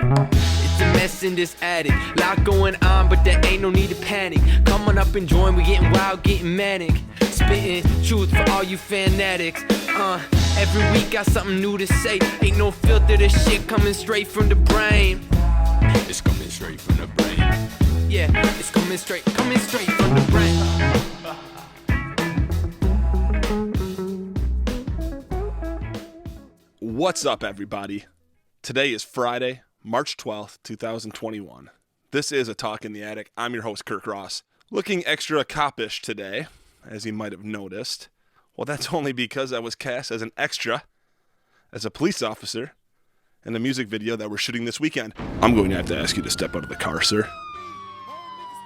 It's a mess in this attic, lot going on, but there ain't no need to panic. Come on up and join, we getting wild, getting manic. Spitting truth for all you fanatics. Every week got something new to say. Ain't no filter, this shit coming straight from the brain. It's coming straight from the brain. Yeah, it's coming straight from the brain. What's up, everybody? Today is Friday, March 12th, 2021. This is A Talk in the Attic. I'm your host, Kirk Ross. Looking extra coppish today, as you might have noticed. Well, that's only because I was cast as an extra, as a police officer, in a music video that we're shooting this weekend. I'm going to have to ask you to step out of the car, sir.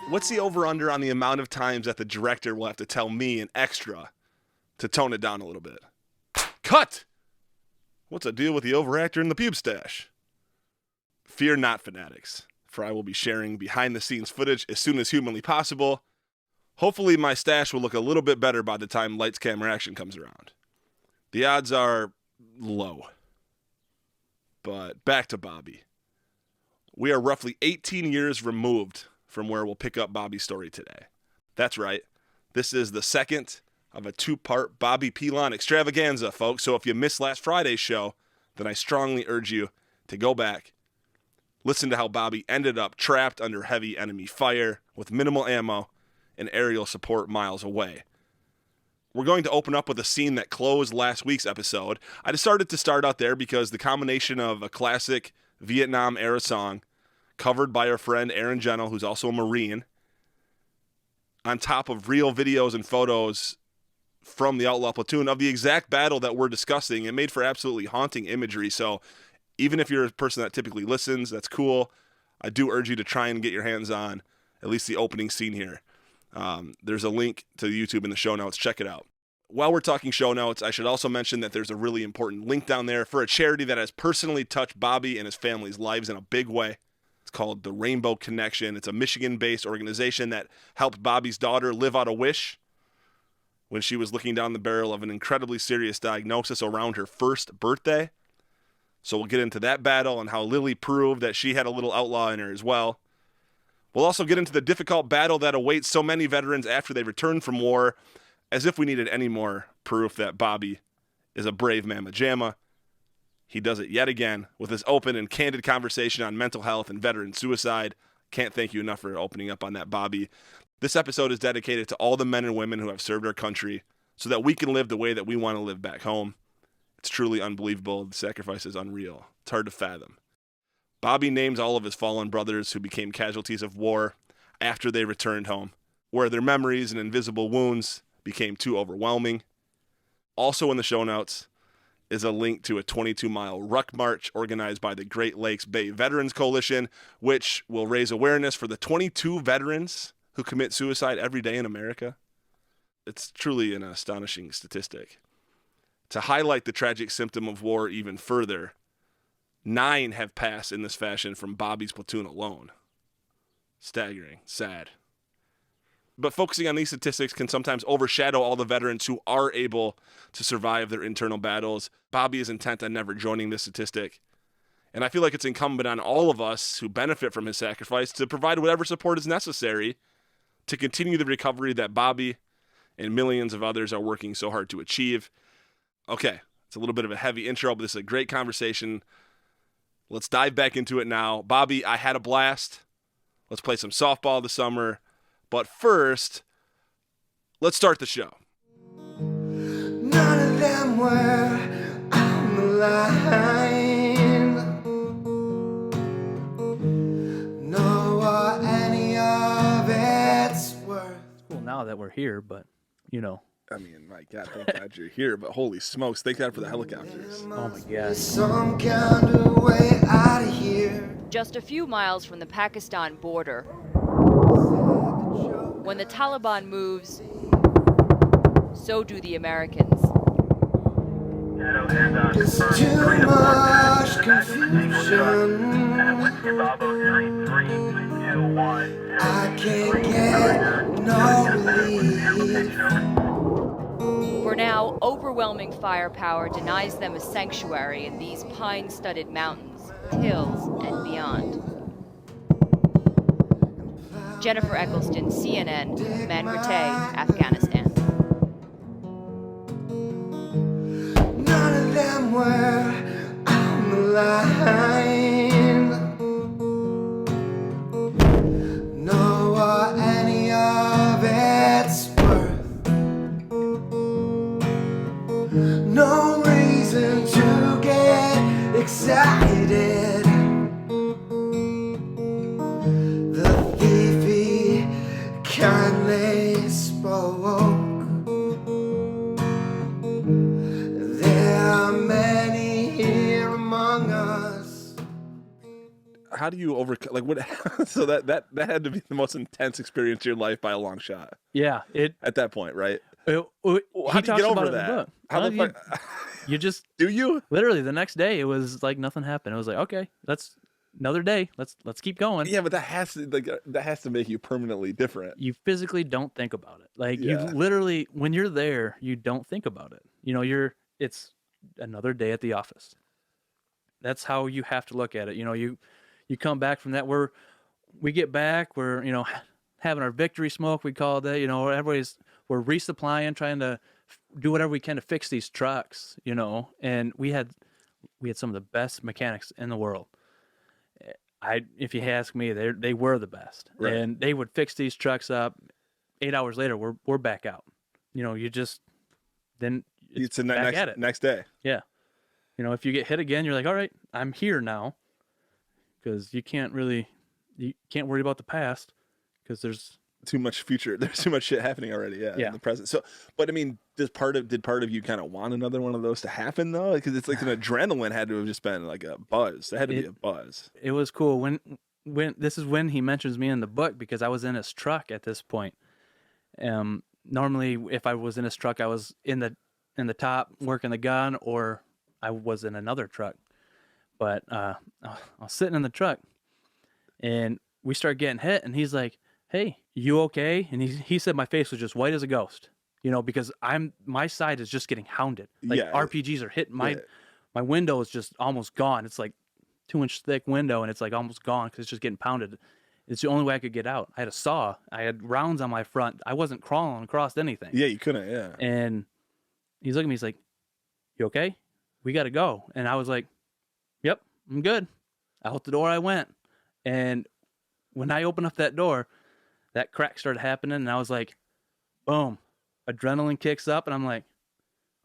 What's the over-under on the amount of times that the director will have to tell me, an extra, to tone it down a little bit? Cut! What's the deal with the overactor and the pube stash? Fear not, fanatics, for I will be sharing behind-the-scenes footage as soon as humanly possible. Hopefully my stash will look a little bit better by the time lights, camera, action comes around. The odds are low. But back to Bobby. We are roughly 18 years removed from where we'll pick up Bobby's story today. That's right. This is the second of a two-part Bobby PILON extravaganza, folks. So if you missed last Friday's show, then I strongly urge you to go back, listen to how Bobby ended up trapped under heavy enemy fire with minimal ammo and aerial support miles away. We're going to open up with a scene that closed last week's episode. I decided to start out there because the combination of a classic Vietnam-era song covered by our friend Aaron Gentle, who's also a Marine, on top of real videos and photos from the Outlaw Platoon of the exact battle that we're discussing, it made for absolutely haunting imagery. So even if you're a person that typically listens, that's cool. I do urge you to try and get your hands on at least the opening scene here. There's a link to YouTube in the show notes. Check it out. While we're talking show notes, I should also mention that there's a really important link down there for a charity that has personally touched Bobby and his family's lives in a big way. It's called the Rainbow Connection. It's a Michigan-based organization that helped Bobby's daughter live out a wish when she was looking down the barrel of an incredibly serious diagnosis around her first birthday. So we'll get into that battle and how Lily proved that she had a little outlaw in her as well. We'll also get into the difficult battle that awaits so many veterans after they return from war, as if we needed any more proof that Bobby is a brave mamma jamma. He does it yet again with his open and candid conversation on mental health and veteran suicide. Can't thank you enough for opening up on that, Bobby. This episode is dedicated to all the men and women who have served our country so that we can live the way that we want to live back home. It's truly unbelievable. The sacrifice is unreal. It's hard to fathom. Bobby names all of his fallen brothers who became casualties of war after they returned home, where their memories and invisible wounds became too overwhelming. Also in the show notes is a link to a 22-mile ruck march organized by the Great Lakes Bay Veterans Coalition, which will raise awareness for the 22 veterans who commit suicide every day in America. It's truly an astonishing statistic. To highlight the tragic symptom of war even further, 9 have passed in this fashion from Bobby's platoon alone. Staggering, sad. But focusing on these statistics can sometimes overshadow all the veterans who are able to survive their internal battles. Bobby is intent on never joining this statistic. And I feel like it's incumbent on all of us who benefit from his sacrifice to provide whatever support is necessary to continue the recovery that Bobby and millions of others are working so hard to achieve. Okay, it's a little bit of a heavy intro, but this is a great conversation. Let's dive back into it now. Bobby, I had a blast. Let's play some softball this summer. But first, let's start the show. None of them were on the line, nor were any of its worth. Well, now that we're here, but, you know. I mean, my God, thank God you're here, but holy smokes, thank God for the helicopters. Oh my God. Some kind of way out of here. Just a few miles from the Pakistan border. When the Taliban moves, so do the Americans. There's too much confusion. I can't get no relief. For now, overwhelming firepower denies them a sanctuary in these pine-studded mountains, hills, and beyond. Jennifer Eccleston, CNN, Manratay, Afghanistan. None of them were on the line. Nor were any of its worth. No reason to get excited. The thief kindly spoke. There are many here among us. How do you overcome, like, what? So that had to be the most intense experience of your life by a long shot Yeah, at that point, right? he How do you talks get over about it in the that? book. How Well, the you, fuck? you just Do you? literally the next day it was like nothing happened. It was like, okay, that's another day. Let's keep going. Yeah, but that has to make you permanently different. You physically don't think about it. Like you Yeah. literally, when you're there, you don't think about it. You know, it's another day at the office. That's how you have to look at it. You know, you come back from that, we get back, we're, you know, having our victory smoke, we call it, you know, we're resupplying, trying to do whatever we can to fix these trucks, you know, and we had some of the best mechanics in the world. If you ask me, they were the best, Right. and they would fix these trucks up. 8 hours later, we're back out. You know, then It's the back at it. next day. Yeah. You know, if you get hit again, you're like, all right, I'm here now, because you can't worry about the past, because there's Too much future. There's too much shit happening already. Yeah. Yeah. In the present. So, but I mean, did part of you kind of want another one of those to happen though? Because it's like an adrenaline had to have just been like a buzz. It had to be a buzz. It was cool when this is when he mentions me in the book, because I was in his truck at this point. Normally, if I was in his truck, I was in the top working the gun, or I was in another truck. But I was sitting in the truck, and we start getting hit, and he's like, "Hey, you okay?" And he said my face was just white as a ghost, you know, because my side is just getting hounded. Like Yeah. RPGs are hitting Yeah. my window is just almost gone. It's like 2-inch thick window, and it's like almost gone because it's just getting pounded. It's the only way I could get out. I had a saw. I had rounds on my front. I wasn't crawling across anything. Yeah, you couldn't. Yeah. And he's looking at me. He's like, "You okay? We got to go." And I was like, "Yep, I'm good." Out the door I went. And when I opened up that door, that crack started happening, and I was like, boom, adrenaline kicks up, and I'm like,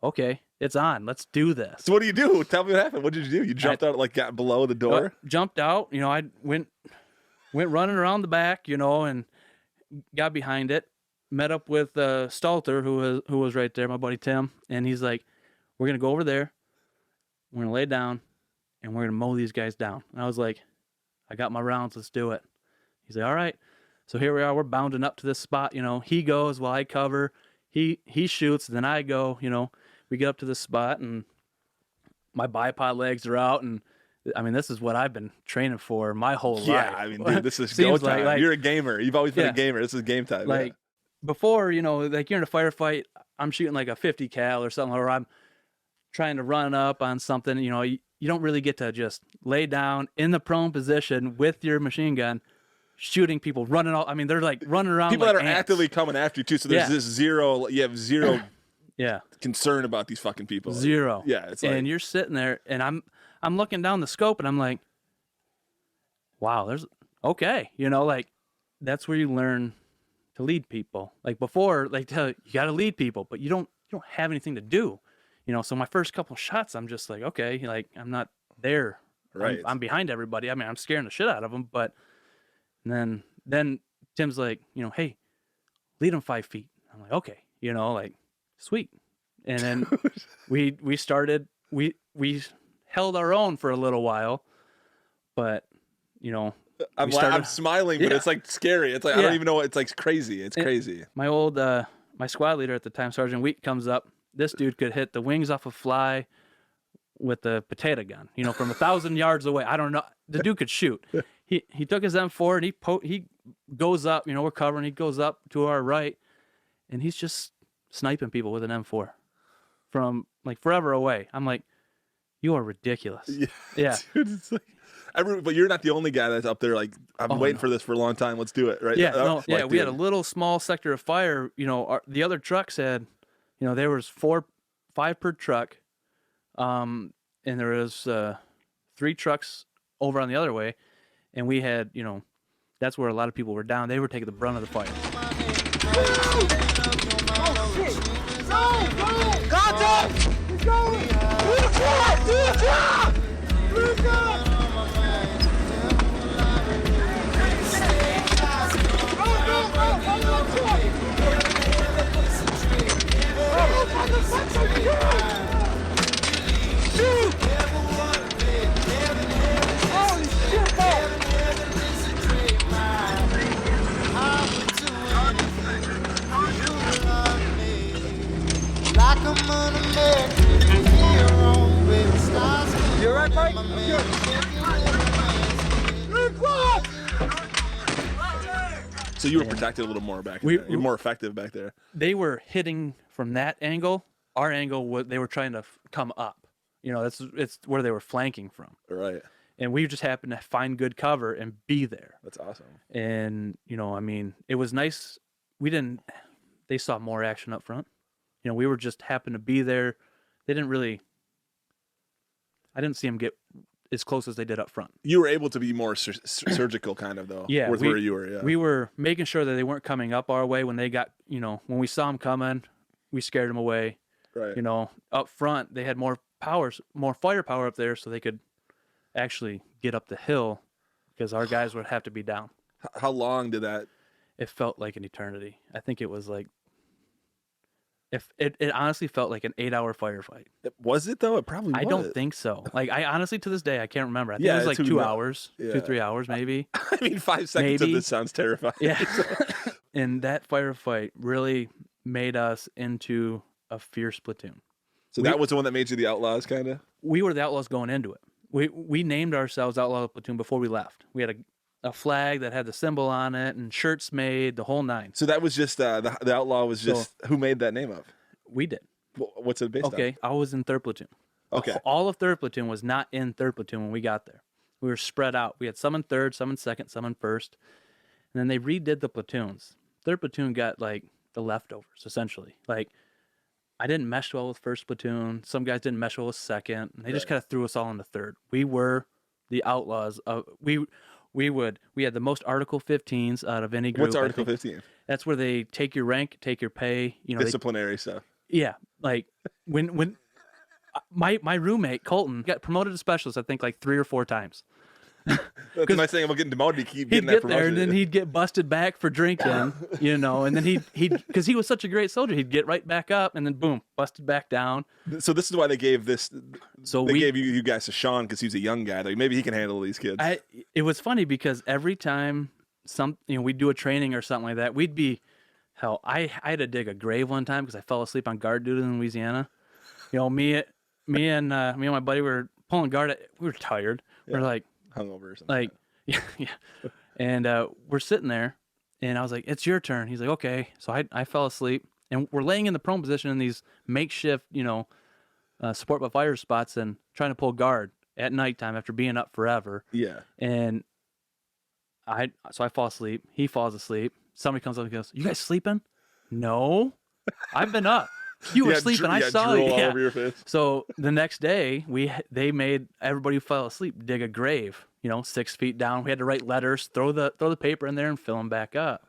okay, it's on. Let's do this. So what do you do? Tell me what happened. What did you do? You jumped out, like got below the door? Jumped out. You know, I went running around the back, you know, and got behind it. Met up with Stalter, who was right there, my buddy Tim, and he's like, "We're gonna go over there. We're gonna lay down, and we're gonna mow these guys down." And I was like, "I got my rounds. Let's do it." He's like, "All right." So here we are. We're bounding up to this spot. You know, he goes while I cover. He shoots, then I go. You know, we get up to this spot, and my bipod legs are out, and I mean, this is what I've been training for my whole life. Yeah, I mean, dude, this is Seems go time. like- You're a gamer. You've always been Yeah. a gamer. This is game time. Like before, you know, like you're in a firefight, I'm shooting like a 50 cal or something, or I'm trying to run up on something. You know, you don't really get to just lay down in the prone position with your machine gun, shooting people, running all. I mean, they're like running around. People like that are ants. actively coming after you too. So there's Yeah. this zero. You have zero Yeah, concern about these fucking people. zero. Yeah, it's like And you're sitting there, and I'm looking down the scope, and I'm like, wow, there's okay. You know, like that's where you learn to lead people. Like before, like you got to lead people, but you don't have anything to do. You know, so my first couple shots, I'm just like, okay, like I'm not there. Right. I'm behind everybody. I mean, I'm scaring the shit out of them, but then Tim's like, you know, hey, lead them 5 feet. I'm like, okay, you know, like sweet. And then we held our own for a little while, but you know, I'm smiling, but Yeah. it's like scary. It's like I don't Yeah. even know. It's like crazy. It's crazy. my old my squad leader at the time, Sergeant Wheat, comes up. This dude could hit the wings off a fly with the potato gun, you know, from 1,000 yards away. I don't know. The dude could shoot. He took his M4 and he goes up, you know, we're covering. He goes up to our right, and he's just sniping people with an M4 from like forever away. I'm like, you are ridiculous. Yeah. Dude, it's like, But you're not the only guy that's up there. Like, I'm waiting for this for a long time. Let's do it, right? Yeah, Like, we had a little small sector of fire. You know, the other trucks had, you know, there was 5 per truck, and there was 3 trucks over on the other way, and we had, you know, that's where a lot of people were down. They were taking the brunt of the fire. Like I'm an American hero with stars. You alright, Mike? So you were protected a little more back there. You're more effective back there. They were hitting from that angle. Our angle was they were trying to come up. You know, it's where they were flanking from. Right. And we just happened to find good cover and be there. That's awesome. And, you know, I mean, it was nice. They saw more action up front. You know, we were just happened to be there. They didn't really, I didn't see them get as close as they did up front. You were able to be more surgical kind of, though. Yeah. With where you were, yeah. We were making sure that they weren't coming up our way when they got, you know, when we saw them coming, we scared them away. Right. You know, up front, they had more firepower up there so they could actually get up the hill because our guys would have to be down. How long did that? It felt like an eternity. I think it was like, if it honestly felt like an 8-hour firefight. Was it though? It probably was. I don't think so. Like I honestly to this day I can't remember. I think Yeah, it was like 2 hours, yeah. 2-3 hours maybe. I mean, 5 seconds Maybe. of this sounds terrifying. Yeah. And that firefight really made us into a fierce platoon. So that was the one that made you the Outlaws, kind of? We were the Outlaws going into it. We named ourselves Outlaw Platoon before we left. We had a flag that had the symbol on it and shirts made, the whole 9. So that was just, the Outlaw was just, who made that name up? We did. What's it based on? Okay, I was in 3rd Platoon. Okay. All of 3rd Platoon was not in 3rd Platoon when we got there. We were spread out. We had some in 3rd, some in 2nd, some in 1st. And then they redid the platoons. 3rd Platoon got like the leftovers, essentially. Like, I didn't mesh well with 1st Platoon. Some guys didn't mesh well with 2nd. And they just kind of threw us all into 3rd. We were the Outlaws. We had the most Article 15s out of any group. What's Article 15? That's where they take your rank, take your pay. You know, Disciplinary stuff. yeah, like when my roommate Colton got promoted to specialist, I think like 3 or 4 times. That's a nice thing about getting demoted. You keep He'd getting that get promotion. there and then he'd get busted back for drinking, you know, and then he'd because he was such a great soldier, he'd get right back up and then boom, busted back down. So this is why they gave this. So they gave you guys to Sean because he's a young guy. Like maybe he can handle these kids. It was funny because every time we'd do a training or something like that, we'd be hell. I had to dig a grave one time because I fell asleep on guard duty in Louisiana. You know, me and my buddy were pulling guard. We were tired. Yeah. We're like hungover or something. like yeah. And we're sitting there, and I was like, "It's your turn." He's like, "Okay." So I fell asleep, and we're laying in the prone position in these makeshift, support by fire spots, and trying to pull guard at nighttime after being up forever. Yeah. And I fall asleep. He falls asleep. Somebody comes up and goes, "You guys sleeping?" No, I've been up. You were sleeping. I saw you. All over your face. So the next day, they made everybody who fell asleep dig a grave. 6 feet down. We had to write letters, throw the paper in there, and fill them back up.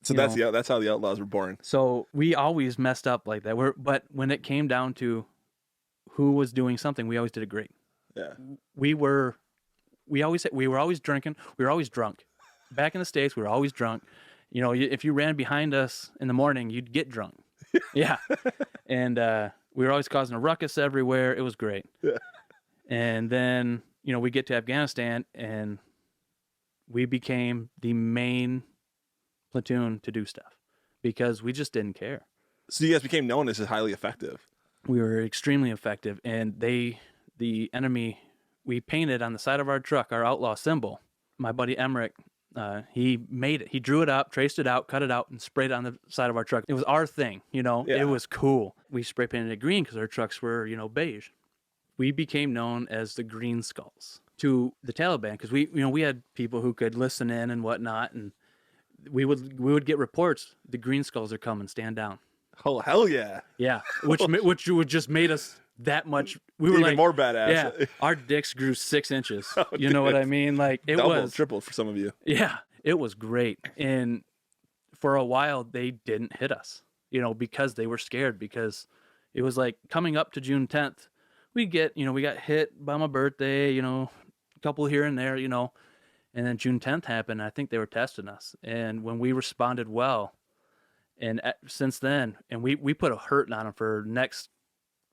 So that's how the Outlaws were born. So we always messed up like that. But when it came down to who was doing something, we always did it great. Yeah. We were always drinking. We were always drunk. Back in the States, we were always drunk. If you ran behind us in the morning, you'd get drunk. Yeah. And we were always causing a ruckus everywhere. It was great. Yeah. And then, we get to Afghanistan, and we became the main platoon to do stuff because we just didn't care. So you guys became known as highly effective. We were extremely effective, and the enemy, we painted on the side of our truck our outlaw symbol. My buddy Emmerich, he made it. He drew it up, traced it out, cut it out, and sprayed it on the side of our truck. It was our thing, Yeah. It was cool. We spray painted it green because our trucks were, beige. We became known as the Green Skulls. to the Taliban, because we had people who could listen in and whatnot, and we would get reports. The Green Skulls are coming. Stand down. Oh, hell yeah. Yeah, which would just made us that much. We were Even like more badass. Yeah, our dicks grew 6 inches. You know what I mean? Like it Double, was triple for some of you. Yeah, it was great. And for a while, they didn't hit us. Because they were scared. Because it was like coming up to June 10th, we got hit by my birthday. A couple here and there. And then June 10th happened. I think they were testing us, and when we responded well. And since then, and we put a hurting on them for next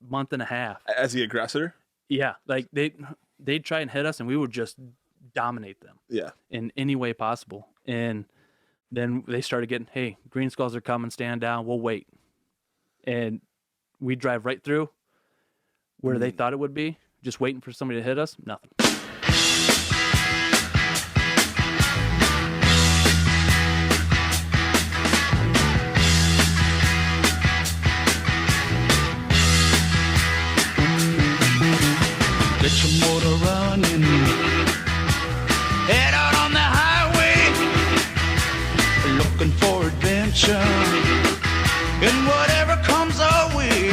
month and a half. As the aggressor? Yeah, like they'd try and hit us, and we would just dominate them. Yeah. In any way possible. And then they started getting, hey, Green Skulls are coming, stand down, we'll wait. And we drive right through where they thought it would be, just waiting for somebody to hit us. Nothing. Get your motor running. Head out on the highway, looking for adventure, and whatever comes our way.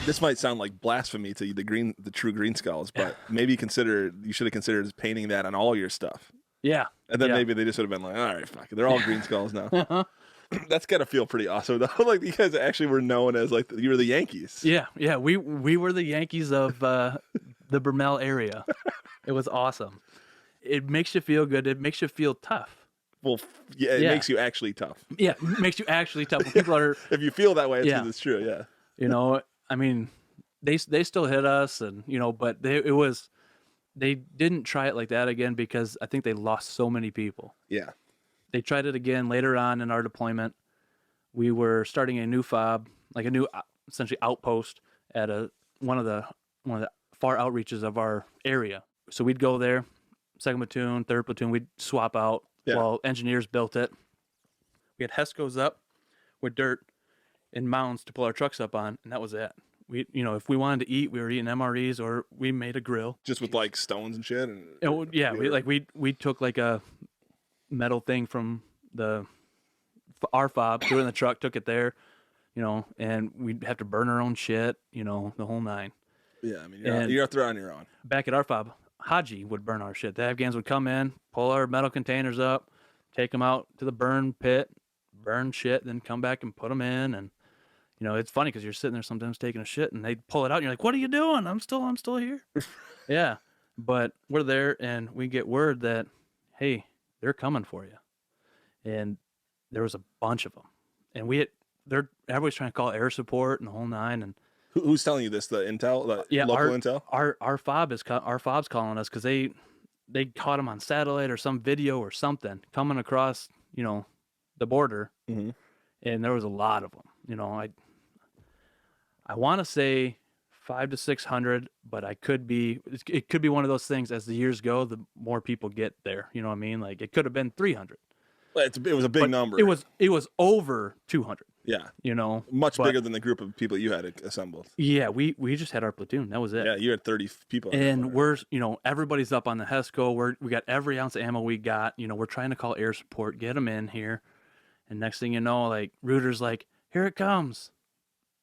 This might sound like blasphemy to the true Green Skulls, but maybe you should have considered painting that on all your stuff. Yeah. And then maybe they just would have been like, all right, fuck it. They're all Green Skulls now. That's got to feel pretty awesome, though. Like, you guys actually were known as, like, you were the Yankees. Yeah. We were the Yankees of the Brumell area. It was awesome. It makes you feel good. It makes you feel tough. Well, yeah, it makes you actually tough. Yeah, it makes you actually tough. When people are... If you feel that way, it's because it's true, yeah. I mean, they still hit us, and, but they didn't try it like that again because I think they lost so many people. Yeah. They tried it again later on in our deployment. We were starting a new fob, like a new essentially outpost at one of the far outreaches of our area. So we'd go there, 2nd platoon, 3rd platoon, we'd swap out while engineers built it. We had Hescos up with dirt and mounds to pull our trucks up on, and that was it. We, if we wanted to eat, we were eating MREs or we made a grill. Just with like stones and shit. We took like a metal thing from our fob, threw it in the truck, took it there, and we'd have to burn our own shit, the whole nine. Yeah, I mean, you're out there on your own. Back at our fob, Haji would burn our shit. The Afghans would come in, pull our metal containers up, take them out to the burn pit, burn shit, then come back and put them in. And it's funny because you're sitting there sometimes taking a shit, and they pull it out, and you're like, "What are you doing? I'm still here." Yeah, but we're there, and we get word that, hey, they're coming for you. And there was a bunch of them. And everybody's trying to call air support and the whole nine. And who's telling you this? The intel, local intel? Our fob's calling us because they caught them on satellite or some video or something coming across, the border. Mm-hmm. And there was a lot of them. I want to say 500 to 600, but it could be one of those things. As the years go, the more people get there. You know what I mean? Like, it could have been 300. It was a big number. It was over 200. Yeah. Much bigger than the group of people you had assembled. Yeah, we just had our platoon. That was it. Yeah, you had 30 people. And we're, everybody's up on the HESCO. We got every ounce of ammo we got. We're trying to call air support, get them in here. And next thing you know, like, Reuter's like, here it comes.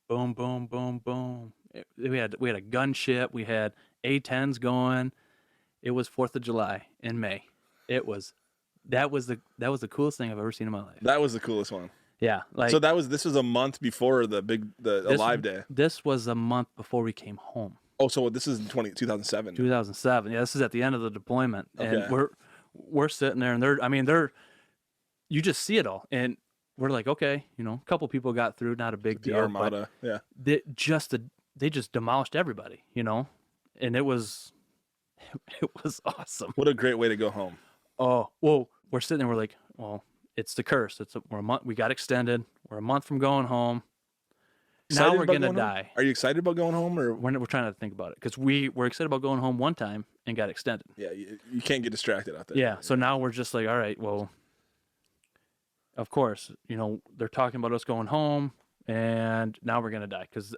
Boom, boom, boom, boom. We had a gunship. We had A-10s going. It was 4th of July in May. That was the coolest thing I've ever seen in my life. That was the coolest one. Yeah. So this was a month before the Alive Day. This was a month before we came home. Oh, so this is 2007. 2007. Yeah, this is at the end of the deployment. Okay. And we're sitting there, and you just see it all. And we're like, okay, a couple people got through, not a big deal. The Armada, yeah. They just demolished everybody, and it was awesome. What a great way to go home. Oh, well, we're sitting there, we're like, well, it's the curse. We're a month, we got extended. We're a month from going home. Excited now we're going to die. Home? Are you excited about going home? Or we're trying to think about it because we were excited about going home one time and got extended. Yeah, you can't get distracted out there. Yeah, so now we're just like, all right, well, of course, they're talking about us going home, and now we're going to die because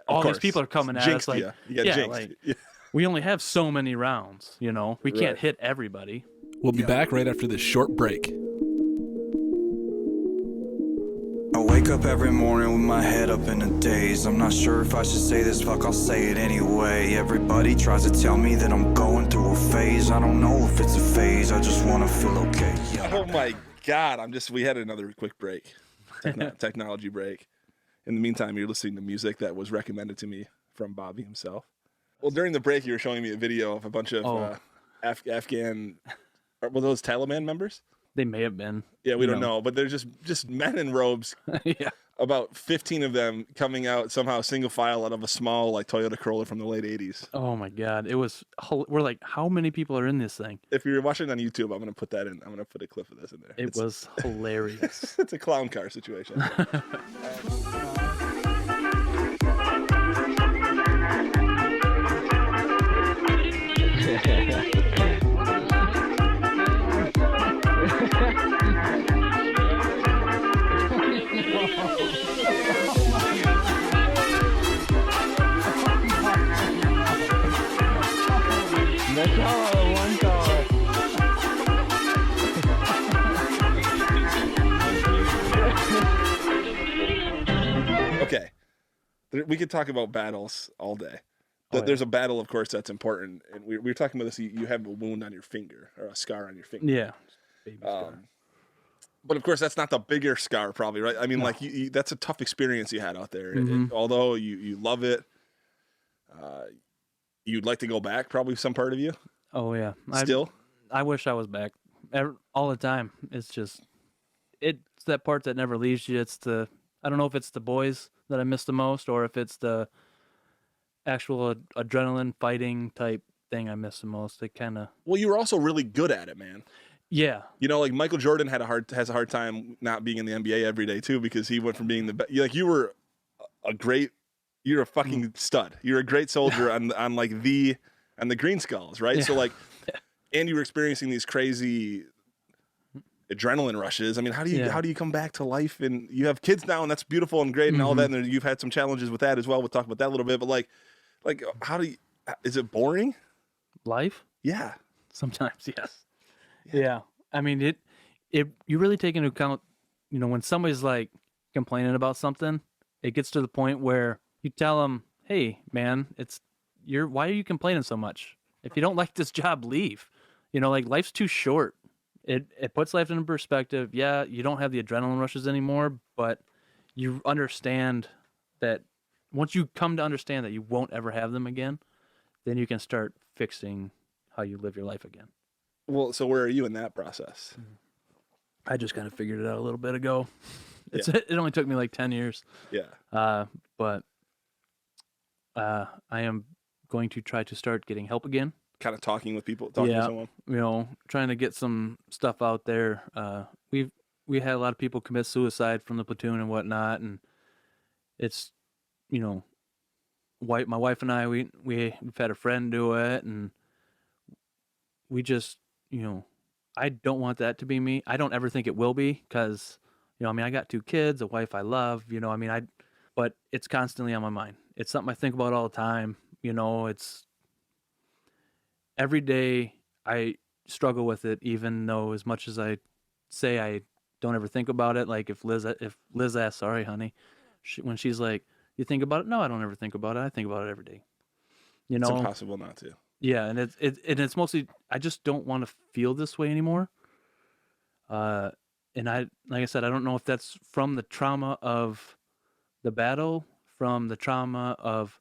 all these people are coming at us like, you got jinxed. Like, we only have so many rounds, you know. We can't hit everybody. We'll be back right after this short break. I wake up every morning with my head up in a daze. I'm not sure if I should say this, fuck, I'll say it anyway. Everybody tries to tell me that I'm going through a phase. I don't know if it's a phase, I just wanna feel okay. Yeah. Oh my God, we had another quick break, technology break. In the meantime, you're listening to music that was recommended to me from Bobby himself. Well, during the break, you were showing me a video of a bunch of Afghan, were those Taliban members? They may have been. Yeah, we don't know, but they're just men in robes. Yeah. About 15 of them coming out somehow single file out of a small like Toyota Corolla from the late 80s. Oh my God. We're like, how many people are in this thing? If you're watching on YouTube, I'm going to put that in. I'm going to put a clip of this in there. It was hilarious. It's a clown car situation. Okay, we could talk about battles all day. There's a battle, of course, that's important. And we were talking about this. You have a wound on your finger or a scar on your finger. Yeah. Baby scar. But of course, that's not the bigger scar, probably, right? I mean, like that's a tough experience you had out there. Although you love it, you'd like to go back. Probably some part of you. Oh yeah. Still, I wish I was back all the time. It's that part that never leaves you. I don't know if it's the boys that I miss the most, or if it's the actual adrenaline fighting type thing I miss the most. It kind of. Well, you were also really good at it, man. Yeah. You know, like Michael Jordan has a hard time not being in the NBA every day too, because he went from being the best. Like you were you're a fucking stud. You're a great soldier on the Green Skulls, right? Yeah. So like, and you were experiencing these crazy adrenaline rushes. I mean, how do you come back to life? And you have kids now, and that's beautiful and great and all that. And you've had some challenges with that as well. We'll talk about that a little bit. But like how is it boring? Life? Yeah. Sometimes, yes. Yeah. I mean, you really take into account, you know, when somebody's like complaining about something, it gets to the point where you tell them, hey, man, why are you complaining so much? If you don't like this job, leave. You know, like life's too short. It puts life into perspective. Yeah, you don't have the adrenaline rushes anymore, but you understand that once you come to understand that you won't ever have them again, then you can start fixing how you live your life again. Well, so where are you in that process? I just kind of figured it out a little bit ago. It only took me like 10 years. Yeah. But I am going to try to start getting help again. Kind of talking with someone. You know, trying to get some stuff out there. We had a lot of people commit suicide from the platoon and whatnot, and it's, you know, my wife and I we've had a friend do it, and we just, you know, I don't want that to be me. I don't ever think it will be, because, you know, I mean, I got 2 kids, a wife I love, you know, I mean, but it's constantly on my mind. It's something I think about all the time. You know, it's every day I struggle with it, even though as much as I say I don't ever think about it. Like if Liz asks, sorry, honey, when she's like, you think about it? No, I don't ever think about it. I think about it every day. You know, it's impossible not to. Yeah. And it's mostly, I just don't want to feel this way anymore. And like I said, I don't know if that's from the trauma of the battle, from the trauma of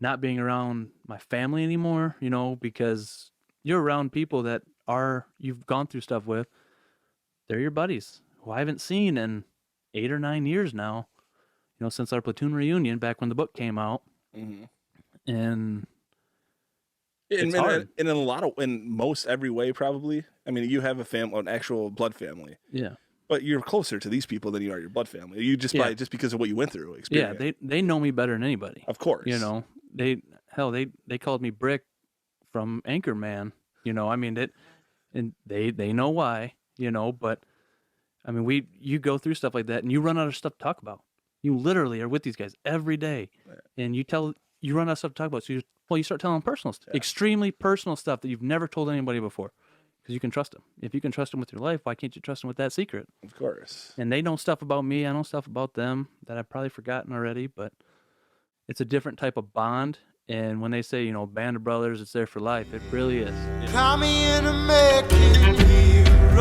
not being around my family anymore, you know, because you're around people that you've gone through stuff with. They're your buddies who I haven't seen in 8 or 9 years now, you know, since our platoon reunion back when the book came out. Mm-hmm. And it's hard. And in most every way, probably. I mean, you have an actual blood family. Yeah. But you're closer to these people than you are your blood family. You just because of what you went through. Yeah, they know me better than anybody. Of course. You know, they called me Brick from Anchorman. You know, I mean they know why. You know, but I mean you go through stuff like that and you run out of stuff to talk about. You literally are with these guys every day, and you run out of stuff to talk about. So you Well, you start telling them personal, extremely personal stuff that you've never told anybody before, because you can trust them. If you can trust them with your life, why can't you trust them with that secret? Of course. And they know stuff about me. I know stuff about them that I've probably forgotten already, but it's a different type of bond. And when they say, band of brothers, it's there for life, it really is. Call me an American hero.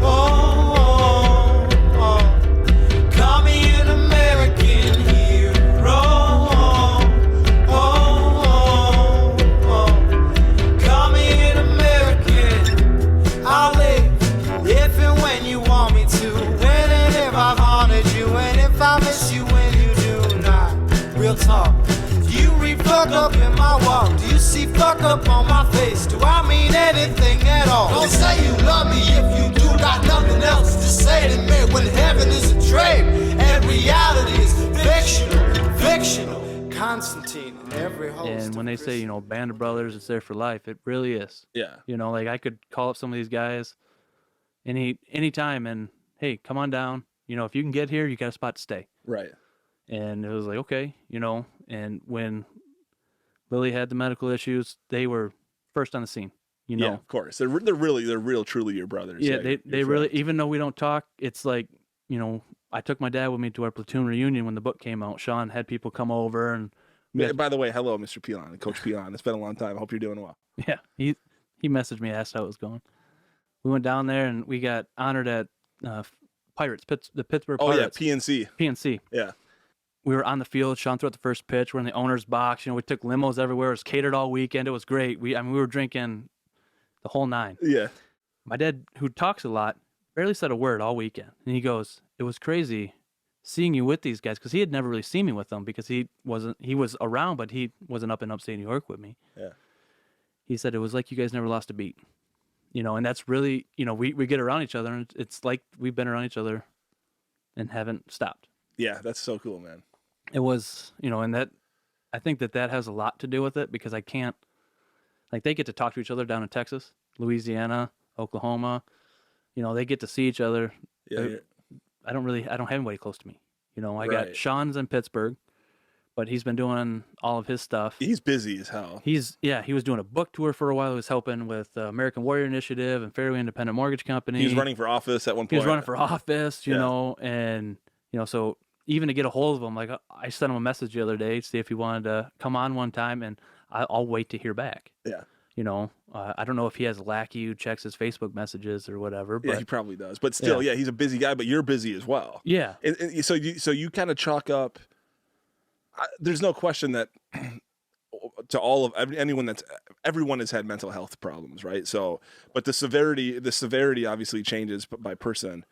Oh, call me an American hero. Oh, call me an American. I'll live if and when you want me to. When and if I've honored you, and if I miss you when you do not. Real talk. You read fuck up in my walk. Do you see fuck up on my face? Do I mean anything at all? Don't say you love me if you do got nothing else to say to me. When heaven is a dream and reality is fictional. Constantine and every host. And when they say, band of brothers, it's there for life, it really is. Yeah. Like I could call up some of these guys anytime and, hey, come on down. If you can get here, you got a spot to stay. Right. And it was like, okay, and when Lily had the medical issues, they were first on the scene, Yeah, of course. They're real, truly your brothers. Yeah, your they really, friends. even though we don't talk, it's like, I took my dad with me to our platoon reunion when the book came out. Sean had people come over and By the way, hello, Mr. PILON, Coach PILON. It's been a long time. I hope you're doing well. yeah, he messaged me, asked how it was going. We went down there and we got honored at Pirates, the Pittsburgh Oh, Pirates. yeah, PNC. PNC. Yeah. We were on the field. Sean threw out the first pitch. We're in the owner's box. We took limos everywhere. It was catered all weekend. It was great. We were drinking the whole nine. Yeah. My dad, who talks a lot, barely said a word all weekend. And he goes, "It was crazy seeing you with these guys," because he had never really seen me with them because he was around, but he wasn't up in upstate New York with me. Yeah. He said, "It was like you guys never lost a beat." And that's really, we get around each other and it's like we've been around each other and haven't stopped. Yeah, that's so cool, man. It was, and that, I think that has a lot to do with it because I can't, they get to talk to each other down in Texas, Louisiana, Oklahoma, they get to see each other. Yeah. I don't have anybody close to me. I Right. got Sean's in Pittsburgh, but he's been doing all of his stuff. He's busy as hell. He was doing a book tour for a while. He was helping with American Warrior Initiative and Fairway Independent Mortgage Company. He was running for office at one point. He was running for office, Yeah. and, so even to get a hold of him, I sent him a message the other day to see if he wanted to come on one time, and I'll wait to hear back. Yeah. I don't know if he has a lackey who checks his Facebook messages or whatever. But Yeah, he probably does. But still, yeah, he's a busy guy, but you're busy as well. Yeah. And so you kind of chalk up, there's no question that to all of everyone has had mental health problems, right? So, but the severity obviously changes by person,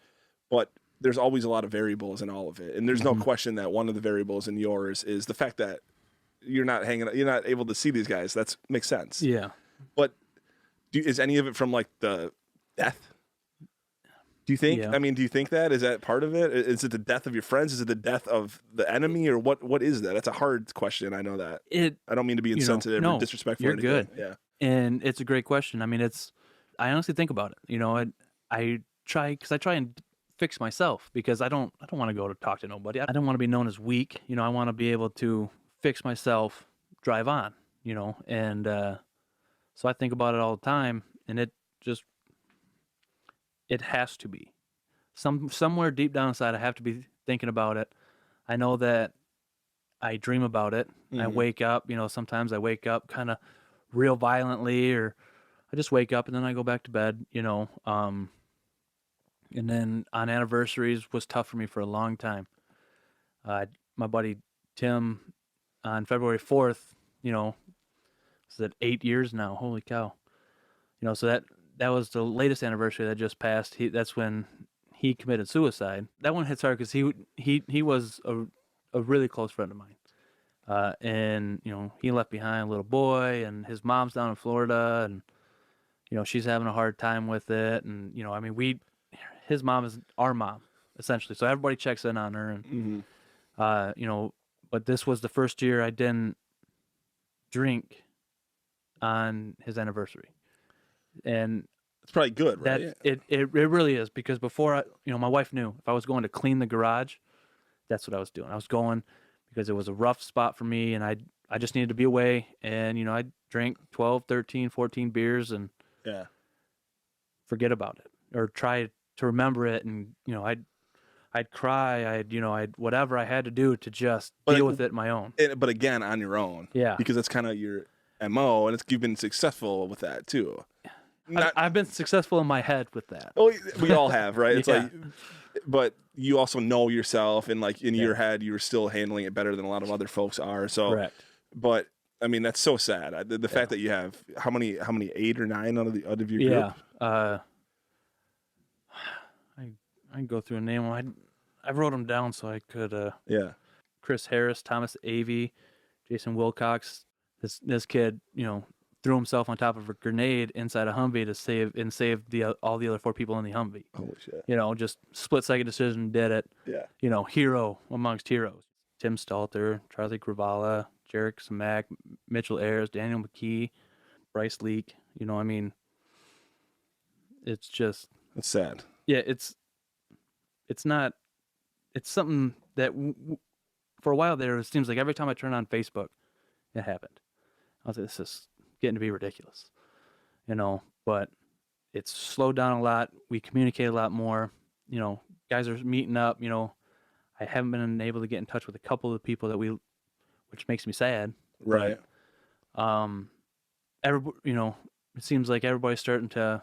but there's always a lot of variables in all of it. And there's no question that one of the variables in yours is the fact that you're not able to see these guys. That makes sense. Yeah. But is any of it from the death? Do you think? Yeah. I mean, do you think that is that part of it? Is it the death of your friends? Is it the death of the enemy, or what? What is that? That's a hard question. I know that. I don't mean to be insensitive or disrespectful. You're or anything. good. Yeah. And it's a great question. I mean, I honestly think about it. I try and fix myself because I don't want to go to talk to nobody. I don't want to be known as weak. I want to be able to fix myself, drive on. And so I think about it all the time, and it has to be somewhere deep down inside. I have to be thinking about it. I know that I dream about it. I wake up, sometimes I wake up kind of real violently, or I just wake up and then I go back to bed, and then on anniversaries was tough for me for a long time. My buddy Tim on February 4th, is that 8 years now? Holy cow. So that was the latest anniversary that just passed. That's when he committed suicide. That one hits hard because he was a really close friend of mine. And, he left behind a little boy, and his mom's down in Florida, and, she's having a hard time with it. And, his mom is our mom, essentially. So everybody checks in on her. And, but this was the first year I didn't drink on his anniversary. And it's probably good, right? It really is, because before my wife knew if I was going to clean the garage, that's what I was doing. I was going because it was a rough spot for me, and I I just needed to be away. And, you know, I drank 12, 13, 14 beers and Yeah. forget about it or try to remember it. And, you know, I'd cry. I'd whatever I had to do to just deal with it my own. But again, on your own. Yeah. Because that's kind of your MO, and you've been successful with that too. I've been successful in my head with that. Oh, we all have, right? It's Yeah. like, but you also know yourself, and like in your head, you're still handling it better than a lot of other folks are. So, Correct. But I mean, that's so sad. The fact that you have how many 8 or 9 out of your group? Yeah. I can go through a name. I wrote them down so I could. Yeah. Chris Harris, Thomas Avey, Jason Wilcox. This kid, you know, threw himself on top of a grenade inside a Humvee to save all the other 4 people in the Humvee. Holy shit. You know, just split-second decision, did it. Yeah. You know, hero amongst heroes. Tim Stalter, Charlie Kravala, Jarek Samak, Mitchell Ayers, Daniel McKee, Bryce Leak. You know, I mean, it's just... That's sad. Yeah, it's not... It's something that for a while there, it seems like every time I turn on Facebook, it happened. I was like, this is getting to be ridiculous, you know, but it's slowed down a lot. We communicate a lot more, you know, guys are meeting up, you know. I haven't been able to get in touch with a couple of the people which makes me sad. Right. Everybody, you know, it seems like everybody's starting to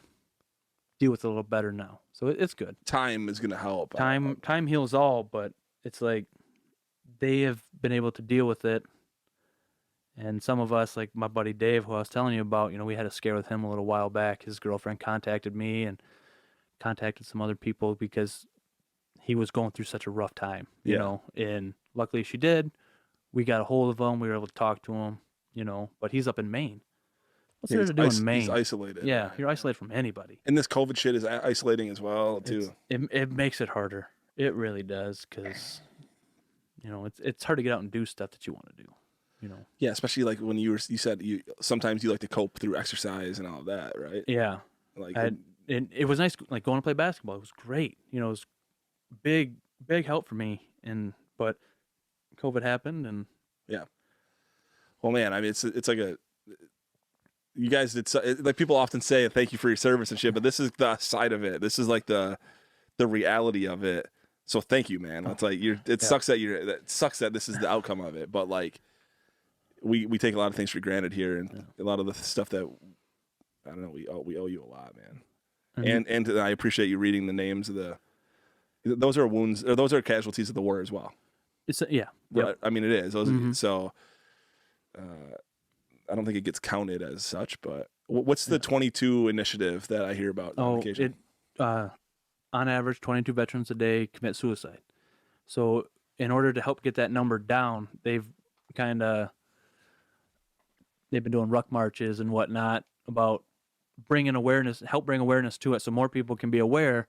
deal with it a little better now. So it's good. Time is going to help. Time heals all, but it's like they have been able to deal with it. And some of us, like my buddy Dave, who I was telling you about, you know, we had a scare with him a little while back. His girlfriend contacted me and contacted some other people because he was going through such a rough time, you know, and luckily she did. We got a hold of him. We were able to talk to him, you know, but he's up in Maine. What's there to do in Maine? He's isolated. Yeah, you're isolated from anybody. And this COVID shit is isolating as well, too. It makes it harder. It really does because, you know, it's hard to get out and do stuff that you want to do, you know. Yeah, especially like when you said sometimes you like to cope through exercise and all of that, right? Yeah. Like and it was nice, like going to play basketball. It was great. You know, it was big help for me. But COVID happened and yeah. Well, man, I mean, it's like you guys did like people often say thank you for your service and shit, but this is the side of it. This is like the reality of it. So thank you, man. It's like sucks that this is the outcome of it, but like we take a lot of things for granted here, and a lot of the stuff that I don't know we owe you a lot, man. Mm-hmm. And I appreciate you reading the names of those are wounds, or those are casualties of the war as well. It's yeah. Right. I mean, it is. Mm-hmm. So I don't think it gets counted as such, but what's the 22 initiative that I hear about on occasion? On average, 22 veterans a day commit suicide. So in order to help get that number down, they've been doing ruck marches and whatnot about help bring awareness to it so more people can be aware.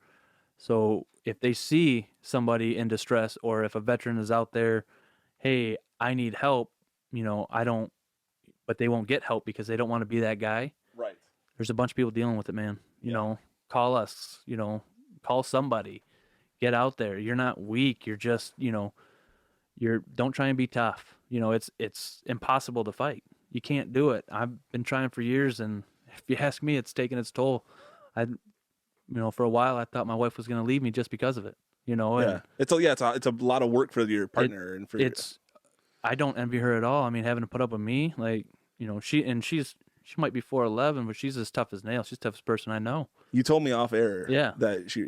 So if they see somebody in distress, or if a veteran is out there, hey, I need help, you know, but they won't get help because they don't want to be that guy. Right. There's a bunch of people dealing with it, man. You know, call us, you know, call somebody, get out there. You're not weak. You're just, you know, don't try and be tough. You know, it's impossible to fight. You can't do it. I've been trying for years, and if you ask me, it's taken its toll. You know, for a while, I thought my wife was going to leave me just because of it. You know, and it's a lot of work for your partner, I don't envy her at all. I mean, having to put up with me, like, you know, she might be 4'11", but she's as tough as nails. She's the toughest person I know. You told me off air, that she's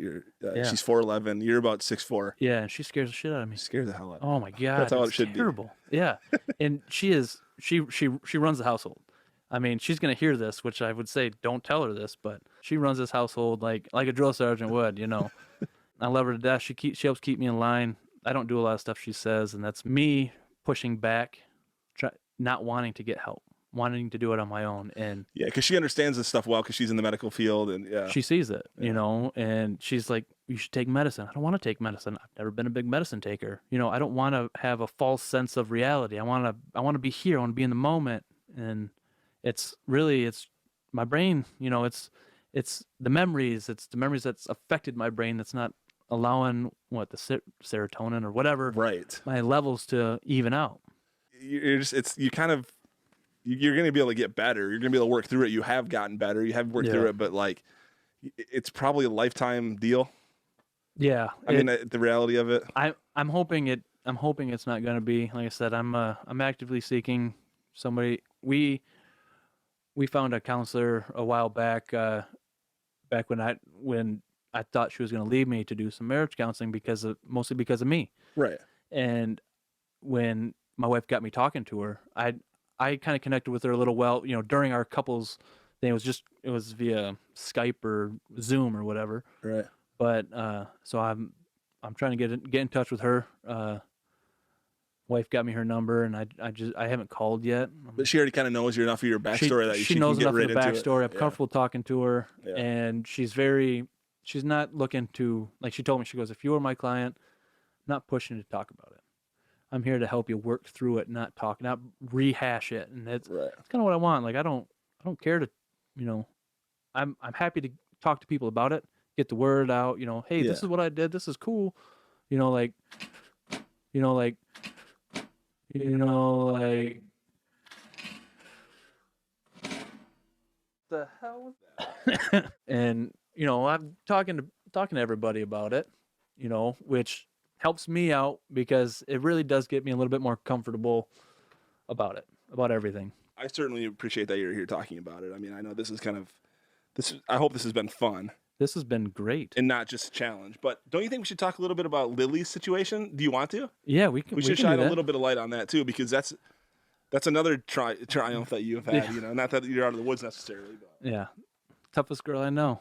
4'11". You're about 6'4". Yeah, and she scares the shit out of me. She scares the hell out of me. Oh my god, that's how it should terrible. Be. Yeah, and she runs the household. I mean, she's gonna hear this, which I would say don't tell her this, but she runs this household like a drill sergeant would. You know, I love her to death. She helps keep me in line. I don't do a lot of stuff she says, and that's me pushing back, not wanting to get help, wanting to do it on my own. And because she understands this stuff well, because she's in the medical field, and she sees it, you know, and she's like, you should take medicine. I don't want to take medicine. I've never been a big medicine taker. You know, I don't want to have a false sense of reality. I want to be here. I want to be in the moment. And it's my brain, you know, it's the memories that's affected my brain that's not allowing the serotonin or whatever, right, my levels to even out. you're just you're going to be able to get better. You're going to be able to work through it. You have gotten better. You have worked through it, but like it's probably a lifetime deal. Yeah. I mean, the reality of it. I'm hoping it's not going to be. Like I said, I'm actively seeking somebody. We found a counselor a while back when I thought she was going to leave me to do some marriage counseling mostly because of me. Right. And when my wife got me talking to her, I kind of connected with her a little during our couples thing. It was via Skype or Zoom or whatever. Right. But so I'm trying to get in touch with her. Wife got me her number, and I haven't called yet. But she already kind of knows enough of your backstory that she knows can enough get of the right into backstory. it. I'm comfortable talking to her, Yeah. and she's not looking to, like, she told me, she goes, if you were my client, I'm not pushing to talk about it. I'm here to help you work through it, not rehash it. And that's kind of what I want. Like, I don't care to, I'm happy to talk to people about it, get the word out, hey, this is what I did. This is cool. Like the hell was that? And I'm talking to everybody about it, which helps me out because it really does get me a little bit more comfortable about everything. I certainly appreciate that you're here talking about it. I mean, I know I hope this has been fun. This has been great. And not just a challenge. But don't you think we should talk a little bit about Lily's situation? Do you want to? Yeah, we should shine a little bit of light on that too, because that's another triumph that you've had, not that you're out of the woods necessarily. But. Yeah. Toughest girl I know.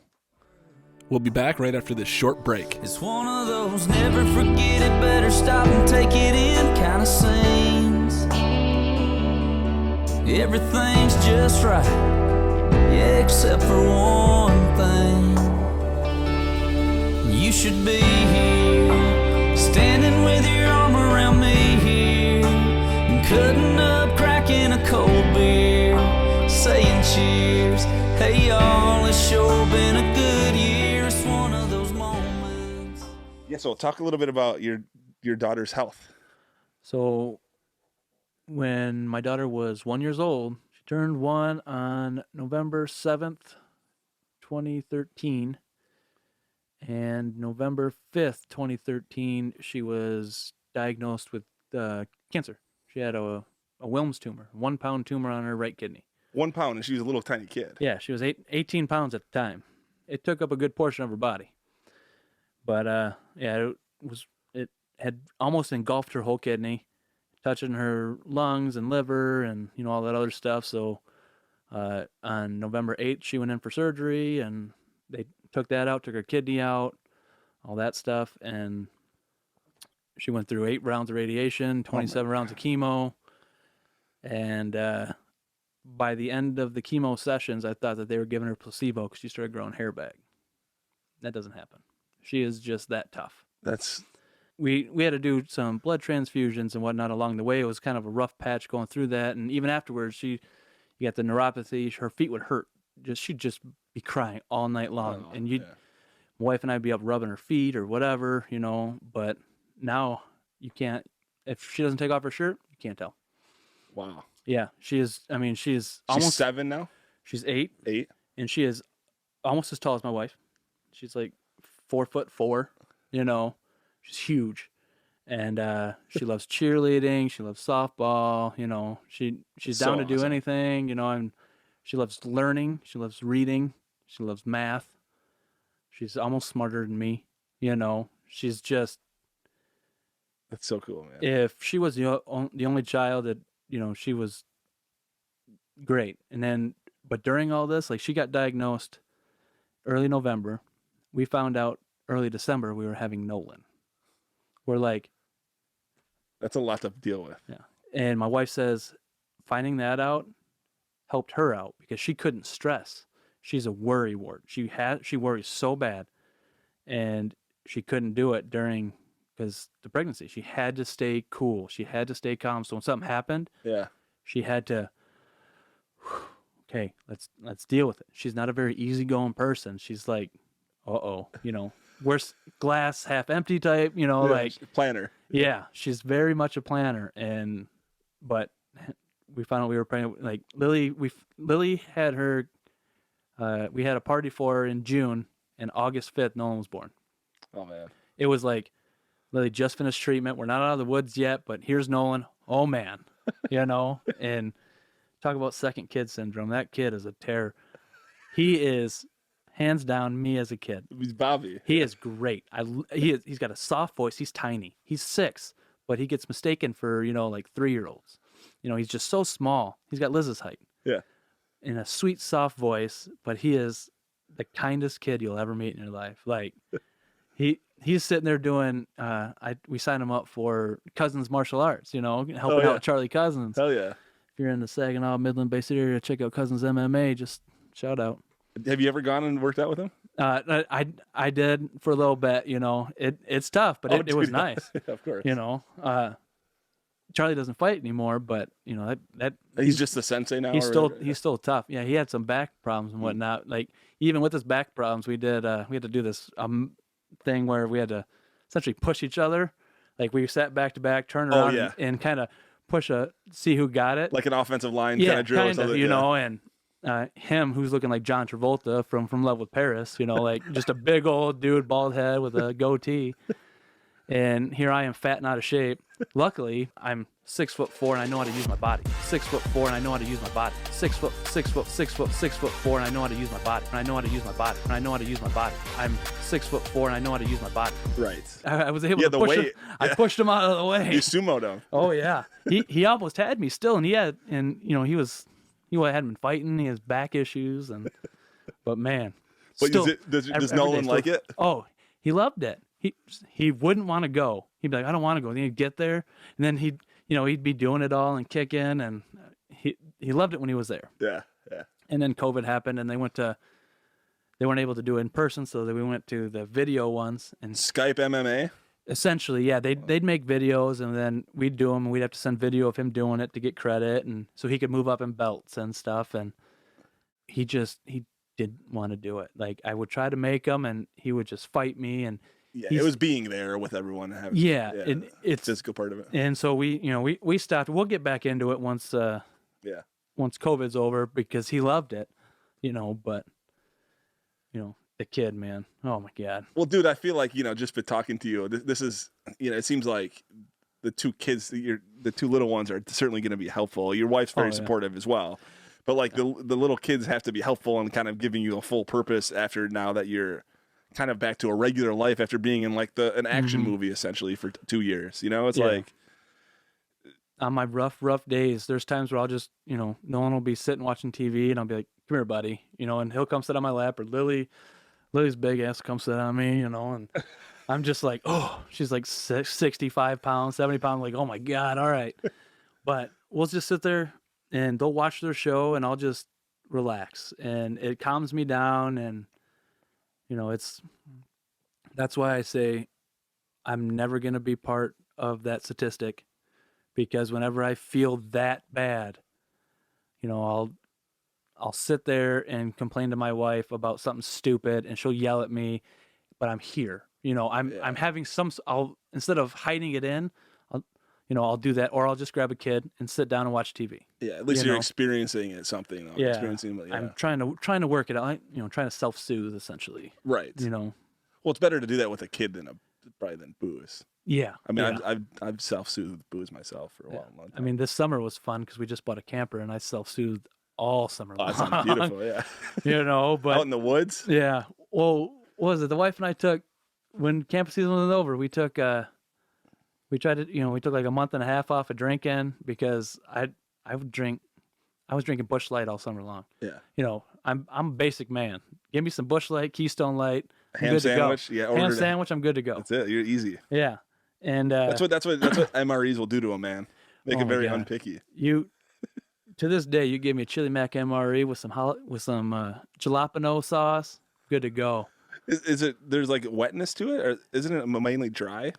We'll be back right after this short break. It's one of those never forget it, better stop and take it in kind of scenes. Everything's just right, yeah, except for one thing. You should be here, standing with your arm around me here, and cutting up, cracking a cold beer, saying cheers. Hey y'all, it's sure been a good year. It's one of those moments. Yeah, so talk a little bit about your daughter's health. So when my daughter was 1 year old, she turned 1 on November 7th, 2013. And November 5th, 2013, she was diagnosed with cancer. She had a Wilms tumor, 1 pound tumor on her right kidney. 1 pound, and she was a little tiny kid. Yeah, she was 18 pounds at the time. It took up a good portion of her body. But, it had almost engulfed her whole kidney, touching her lungs and liver and, all that other stuff. So on November 8th, she went in for surgery, and they took that out, took her kidney out, all that stuff. And she went through 8 rounds of radiation, 27 rounds of chemo. And by the end of the chemo sessions, I thought that they were giving her placebo because she started growing hair back. That doesn't happen. She is just that tough. We had to do some blood transfusions and whatnot along the way. It was kind of a rough patch going through that. And even afterwards, you got the neuropathy. Her feet would hurt. She'd just be crying all night long. And my wife and I'd be up rubbing her feet or whatever, But now you can't. If she doesn't take off her shirt, you can't tell. Wow. Yeah, she is. I mean, she's almost 7 now. She's 8. 8. And she is almost as tall as my wife. She's like 4'4". She's huge, and she loves cheerleading. She loves softball. She's down to do anything. And she loves learning. She loves reading. She loves math. She's almost smarter than me. She's just. That's so cool, man. If she was the only child that she was great, but during all this, like, she got diagnosed early November. We found out early December we were having Nolan. We're like, that's a lot to deal with. Yeah. And my wife says finding that out helped her out because she couldn't stress. She's a worry wart. She worries so bad, and she couldn't do it because the pregnancy. She had to stay cool. She had to stay calm. So when something happened, she had to, okay, let's deal with it. She's not a very easygoing person. She's like, we're glass half empty type, like planner. Yeah, she's very much a planner, and but we found out we were pregnant. Like Lily had her. We had a party for her in June, and August 5th, Nolan was born. Oh man. It was like Lily just finished treatment. We're not out of the woods yet, but here's Nolan. Oh man, And talk about second kid syndrome. That kid is a terror. He is hands down me as a kid. He's Bobby. He is great. He's got a soft voice. He's tiny. He's 6, but he gets mistaken for like 3-year-olds. He's just so small. He's got Liz's height. Yeah. In a sweet, soft voice, but he is the kindest kid you'll ever meet in your life. Like he's sitting there doing. We signed him up for Cousins Martial Arts. Helping out Charlie Cousins. Hell yeah. If you're in the Saginaw, Midland-based area, check out Cousins MMA. Just shout out. Have you ever gone and worked out with him? I did for a little bit. It's tough, but it was nice. Of course. Charlie doesn't fight anymore, but that he's just the sensei now. He's still tough. Yeah, he had some back problems and whatnot. Like even with his back problems, we had to do this thing where we had to essentially push each other. Like we sat back to back, turn around, and kind of see who got it. Like an offensive line kind of drill. And him who's looking like John Travolta from Love with Paris. Like just a big old dude, bald head with a goatee. And here I am, fat and out of shape. Luckily, I'm 6'4" and I know how to use my body. 6'4" and I know how to use my body. 6'4" and I know how to use my body. And I know how to use my body. And I know how to use my body. I'm 6'4" and I know how to use my body. Right. I was able to push him. I pushed him out of the way. You sumoed him. Oh yeah. He almost had me still, and he had been fighting. He has back issues, but man. But still, does Nolan like it? Oh, he loved it. He wouldn't want to go. He'd be like, I don't want to go. And then he'd get there, and then he'd be doing it all and kicking, and he loved it when he was there. Yeah, yeah. And then COVID happened, and they weren't able to do it in person, so we went to the video ones and Skype MMA. Essentially, yeah, they'd make videos, and then we'd do them, and we'd have to send video of him doing it to get credit, and so he could move up in belts and stuff. And he didn't want to do it. Like I would try to make him, and he would just fight me, and yeah, it was being there with everyone. Having, it's physical part of it. And so we stopped. We'll get back into it once COVID's over, because he loved it, but the kid, man, oh my God. Well, dude, I feel like just for talking to you, this is it seems like the two kids, the two little ones are certainly going to be helpful. Your wife's very supportive as well, but like the little kids have to be helpful and kind of giving you a full purpose after now that you're kind of back to a regular life after being in like an action movie essentially for 2 years. It's like on my rough days, there's times where I'll just, no one will be sitting watching TV, and I'll be like, come here, buddy, and he'll come sit on my lap, or Lily's big ass come sit on me, and I'm just like, oh, she's like 65 pounds, 70 pounds, like, oh my God, all right. But we'll just sit there and they'll watch their show, and I'll just relax, and it calms me down. And that's why I say I'm never going to be part of that statistic, because whenever I feel that bad, I'll sit there and complain to my wife about something stupid, and she'll yell at me, but I'm here. I'm having I'll, instead of hiding it in, I'll do that, or I'll just grab a kid and sit down and watch TV. Yeah, at least you're experiencing it, something. Yeah, experiencing it, I'm trying to work it out. Trying to self-soothe essentially. Right. Well, it's better to do that with a kid than booze. Yeah. I mean, I've self-soothed with booze myself for a long time. I mean, this summer was fun because we just bought a camper, and I self-soothed all summer long. That sounds beautiful. Yeah. But out in the woods. Yeah. Well, what was it? The wife and I took, when camp season was over, we took we tried to, we took like a month and a half off of drinking, because I was drinking Busch Light all summer long. Yeah. I'm a basic man. Give me some Busch Light, Keystone Light. Ham sandwich. Yeah. Ham sandwich. I'm good to go. That's it. You're easy. Yeah. And that's what MREs will do to a man. Make him very unpicky. To this day, you give me a chili mac MRE with some jalapeno sauce. Good to go. Is it? There's like wetness to it, or isn't it mainly dry?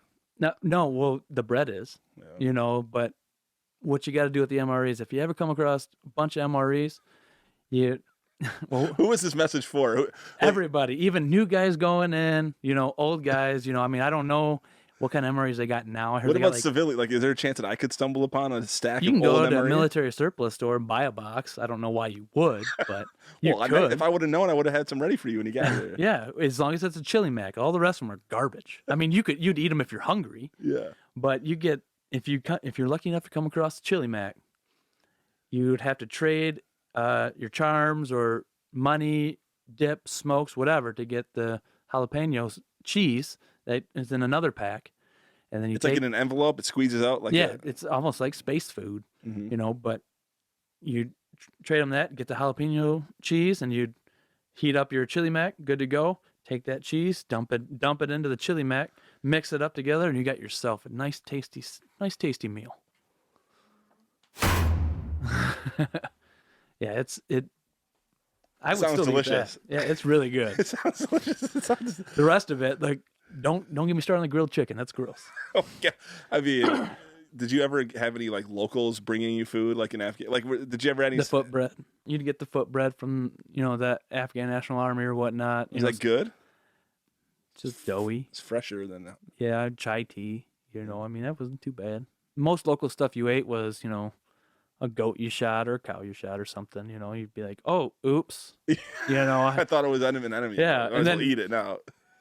No. Well, the bread is. Yeah. But what you got to do with the MREs, if you ever come across a bunch of MREs, who is this message for? Everybody, even new guys going in, old guys. I mean, I don't know what kind of MREs they got now. I heard What they got about civilian? Like, is there a chance that I could stumble upon a stack you of can old go to a MREs? military surplus store and buy a box. I don't know why you would, but you Well, could. if I would have known, I would have had some ready for you when you got here. Yeah, as long as it's a chili mac. All the rest of them are garbage. I mean, you'd eat them if you're hungry, Yeah. but you get if you're lucky enough to come across a chili mac, you'd have to trade your charms or money, dip, smokes, whatever to get the jalapeno cheese that is in another pack, and then you It's take like in an envelope. It squeezes out like it's almost like space food, Mhm. you know. But you trade them that, get the jalapeno cheese, and you'd heat up your chili mac, good to go. Take that cheese, dump it into the chili mac, mix it up together, and you got yourself a nice tasty meal. Yeah, I would Sounds still delicious. eat that. Yeah, it's really good. It sounds delicious. The rest of it, like, don't get me started on the grilled chicken. That's gross. Oh, yeah. I mean, did you ever have any like locals bringing you food, like in Afghan? Like, did you ever have any? The foot bread. You'd get the foot bread from that Afghan National Army or whatnot. Is that good? It's just doughy. It's fresher than that. Yeah, chai tea. I mean, that wasn't too bad. Most local stuff you ate was, a goat you shot or a cow you shot or something. You'd be like, oh, oops. I thought it was enemy. Yeah, I then eat it now.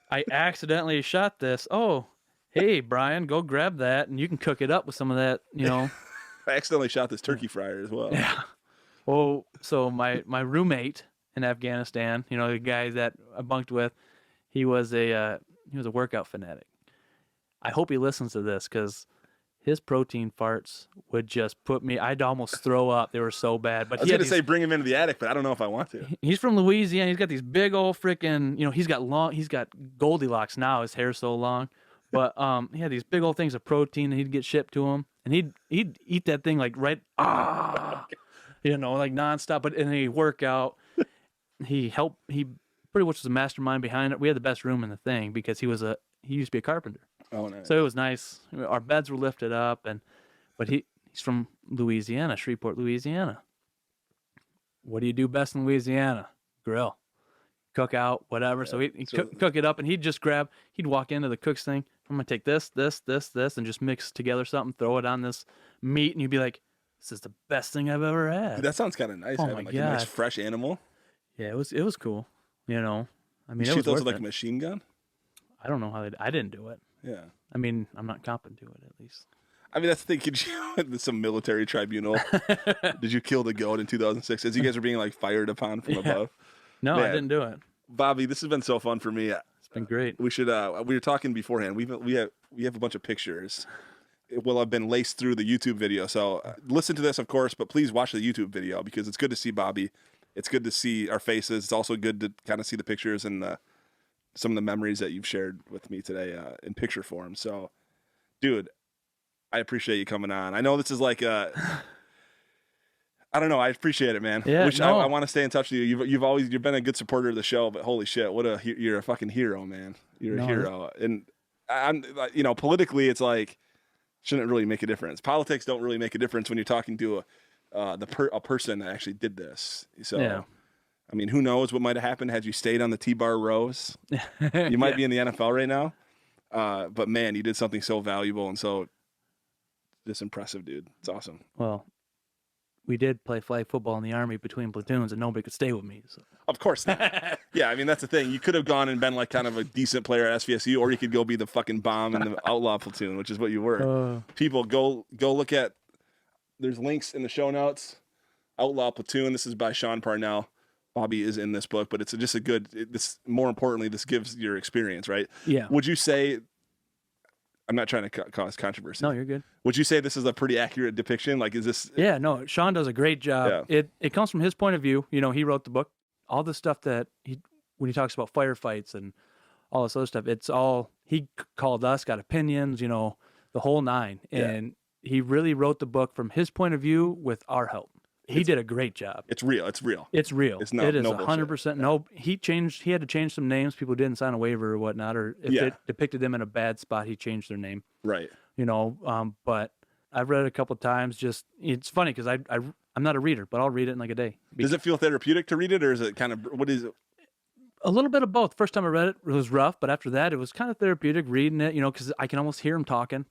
I accidentally shot this. Oh, hey, Brian, go grab that, and you can cook it up with some of that, I accidentally shot this turkey fryer as well. Yeah. Oh, so my roommate in Afghanistan, the guy that I bunked with, he was a workout fanatic. I hope he listens to this because his protein farts would just put me. I'd almost throw up. They were so bad. But I was going to say bring him into the attic, but I don't know if I want to. He's from Louisiana. He's got these big old freaking. He's got Goldilocks now. His hair's so long, but he had these big old things of protein that he'd get shipped to him, and he'd eat that thing like right, like nonstop. But in a workout, he pretty much was the mastermind behind it. We had the best room in the thing because he used to be a carpenter. Oh, nice. So it was nice. Our beds were lifted up, but he's from Louisiana, Shreveport, Louisiana. What do you do best in Louisiana? Grill, cook out, whatever. Yeah. So he'd cook it up, and he'd walk into the cook's thing. I'm gonna take this, and just mix together something, throw it on this meat, and you'd be like, "This is the best thing I've ever had." That sounds kind of nice. Oh having my a God. nice fresh animal. Yeah, it was cool. I mean, you it shoot was those worth with like it. a machine gun. I don't know how I didn't do it. Yeah. I mean, I'm not comping to it at least. I mean, that's the thing. Could you, some military tribunal, did you kill the goat in 2006 as you guys were being like fired upon from above? No, Man. I didn't do it. Bobby, this has been so fun for me. It's been great. We should. We were talking beforehand. We have a bunch of pictures. It will have been laced through the YouTube video. So listen to this, of course, but please watch the YouTube video because it's good to see Bobby. It's good to see our faces. It's also good to kind of see the pictures and some of the memories that you've shared with me today in picture form. So, dude, I appreciate you coming on. I know this is like I don't know. I appreciate it, man. Yeah, I want to stay in touch with you. You've been a good supporter of the show, but holy shit, you're a fucking hero, man. You're a hero. And I'm politically, it's like shouldn't really make a difference. Politics don't really make a difference when you're talking to a person that actually did this. So. Yeah. I mean, who knows what might have happened had you stayed on the T-bar rows? You might be in the NFL right now. But man, you did something so valuable and so just impressive, dude. It's awesome. Well, we did play flag football in the Army between platoons, and nobody could stay with me. So. Of course not. Yeah, I mean, that's the thing. You could have gone and been like kind of a decent player at SVSU, or you could go be the fucking bomb in the Outlaw Platoon, which is what you were. People, go look at, there's links in the show notes. Outlaw Platoon. This is by Sean Parnell. Bobby is in this book, but it's just more importantly, this gives your experience, right? Yeah. Would you say, I'm not trying to cause controversy. No, you're good. Would you say this is a pretty accurate depiction? Like, is this? Yeah, no, Sean does a great job. Yeah. It comes from his point of view. He wrote the book. All the stuff that when he talks about firefights and all this other stuff, it's all, he called us, got opinions, the whole nine. And he really wrote the book from his point of view with our help. He did a great job. It's real. It's real. It's real. It's not. It is no 100%. No, he had to change some names. People didn't sign a waiver or whatnot, or if it depicted them in a bad spot, he changed their name. Right. But I've read it a couple times. Just it's funny because I'm not a reader, but I'll read it in like a day. Does it feel therapeutic to read it, or is it kind of what is it? A little bit of both. First time I read it, it was rough, but after that, it was kind of therapeutic reading it, because I can almost hear him talking.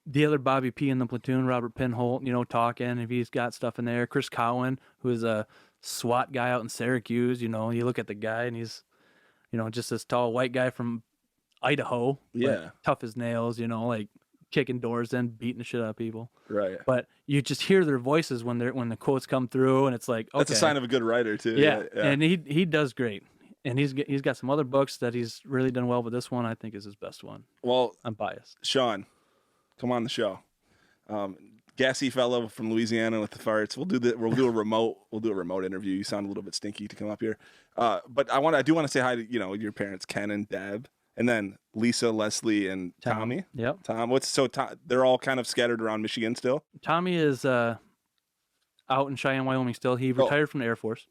The other Bobby P in the platoon, Robert Pinholt, talking, if he's got stuff in there. Chris Cowan, who is a SWAT guy out in Syracuse, you look at the guy and he's, just this tall white guy from Idaho. Yeah. Tough as nails, like kicking doors in, beating the shit out of people. Right. But you just hear their voices when the quotes come through, and it's like, okay. That's a sign of a good writer too. Yeah. And he does great. And he's got some other books that he's really done well, but this one I think is his best one. Well, I'm biased. Sean, come on the show. Gassy fellow from Louisiana with the farts. We'll do a remote interview. You sound a little bit stinky to come up here. But I do want to say hi to, your parents, Ken and Deb, and then Lisa, Leslie, and Tommy. Yep. Tom, they're all kind of scattered around Michigan still? Tommy is out in Cheyenne, Wyoming still. He retired from the Air Force.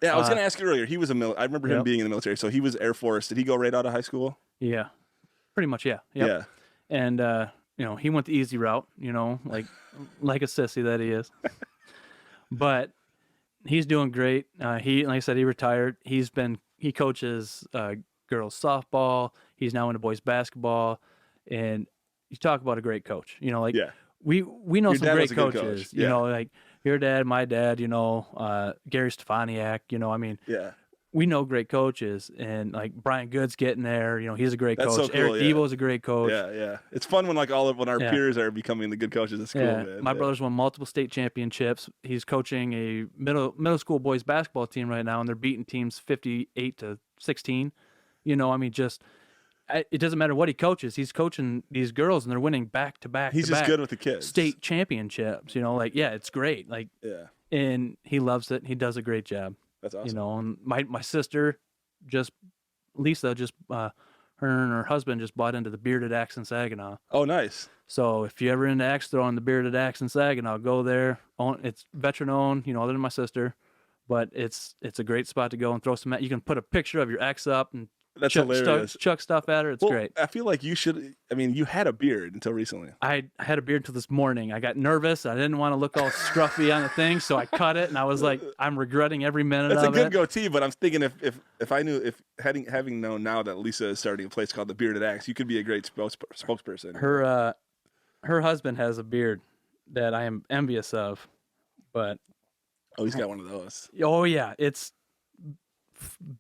Yeah, I was going to ask you earlier. He was I remember him being in the military. So he was Air Force. Did he go right out of high school? Yeah. Pretty much, yeah. Yep. Yeah. And he went the easy route, like a sissy that he is. But he's doing great. Like I said, he retired. He coaches girls softball. He's now into boys basketball. And you talk about a great coach. We know Your some dad great was a good coaches. coach. Yeah. Like your dad, my dad, Gary Stefaniak, Yeah. we know great coaches, and like Brian Good's getting there. He's a great That's coach. so cool, Eric Debo's a great coach. Yeah. It's fun when when our peers are becoming the good coaches. It's cool, man. My brother's won multiple state championships. He's coaching a middle school boys basketball team right now, and they're beating teams 58-16. It doesn't matter what he coaches. He's coaching these girls, and they're winning back to back. He's just good with the kids. State championships. It's great. And he loves it. He does a great job. That's awesome. And my sister, Lisa, her and her husband just bought into the Bearded Axe in Saginaw. Oh, nice. So if you're ever into axe throwing, the Bearded Axe in Saginaw, go there. It's veteran owned, other than my sister, but it's a great spot to go and throw some. You can put a picture of your axe up and That's hilarious. Chuck stuff at her. It's great. I feel like you should. You had a beard until recently. I had a beard until this morning. I got nervous. I didn't want to look all scruffy on the thing, so I cut it, and I was like, I'm regretting every minute of it. That's a good goatee, but I'm thinking if I knew, having known now that Lisa is starting a place called the Bearded Axe, you could be a great spokesperson. Her husband has a beard that I am envious of, but he's got one of those. Oh yeah, it's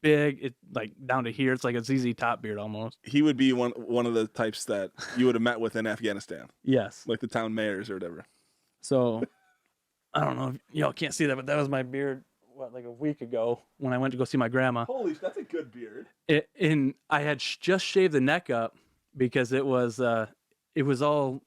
big. It like down to here. It's like a ZZ Top beard almost. He would be one of the types that you would have met with in Afghanistan. Yes, like the town mayors or whatever. So I don't know if y'all can't see that, but that was my beard. Like a week ago when I went to go see my grandma. Holy, that's a good beard. I had just shaved the neck up because it was all